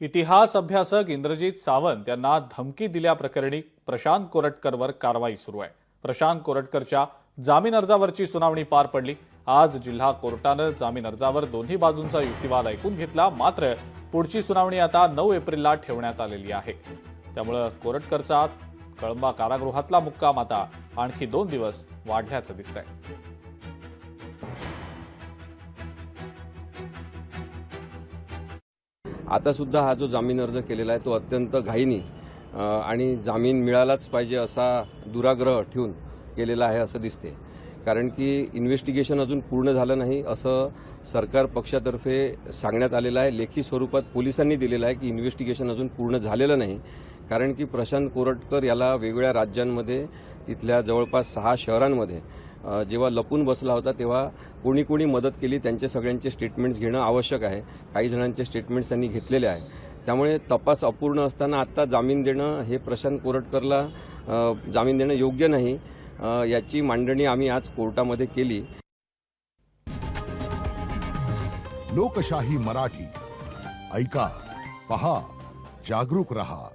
इतिहास अभ्यासक इंद्रजीत सावंत यांना धमकी दिल्याप्रकरणी प्रशांत कोरटकरवर कारवाई सुरू आहे। प्रशांत कोरटकरच्या जामीन अर्जावरची सुनावणी पार पडली। आज जिल्हा कोर्टानं जामीन अर्जावर दोन्ही बाजूंचा युक्तिवाद ऐकून घेतला। मात्र पुढची सुनावणी आता 9 एप्रिलला ठेवण्यात आलेली आहे। त्यामुळे कोरटकरचा कळंबा कारागृहातला मुक्काम आता आणखी 2 दिवस वाढल्याचं दिसतंय। आता सुद्धा हा जो जामीन अर्ज केलेला आहे तो अत्यंत घाईने आणि जामीन मिळालाच पाहिजे असा दुराग्रह ठेवून केलेला आहे असं दिसते। कारण की इन्व्हेस्टिगेशन अजून पूर्ण झालं नाही असं सरकार पक्षातर्फे सांगण्यात आलेलं आहे। लेखी स्वरूपात पोलिसांनी दिलेलं आहे की इन्व्हेस्टिगेशन अजून पूर्ण झालेलं नाही। कारण की प्रशांत कोरटकर याला वेगवेगळ्या राज्यांमध्ये तिथल्या जवळपास 6 शहरांमध्ये जेव्हा लपून बसला होता तेव्हा कोणी कोणी मदत केली त्यांचे सगळ्यांचे स्टेटमेंट्स घेणं आवश्यक आहे। काही जणांचे स्टेटमेंट्स त्यांनी घेतलेले आहे। त्यामुळे तपास अपूर्ण असताना आता जामीन देणं हे प्रशांत कोरटकरला जामीन देणं योग्य नाही। याची मांडणी आम्ही आज कोर्टामध्ये केली। लोकशाही मराठी ऐका, पहा, जागरूक रहा।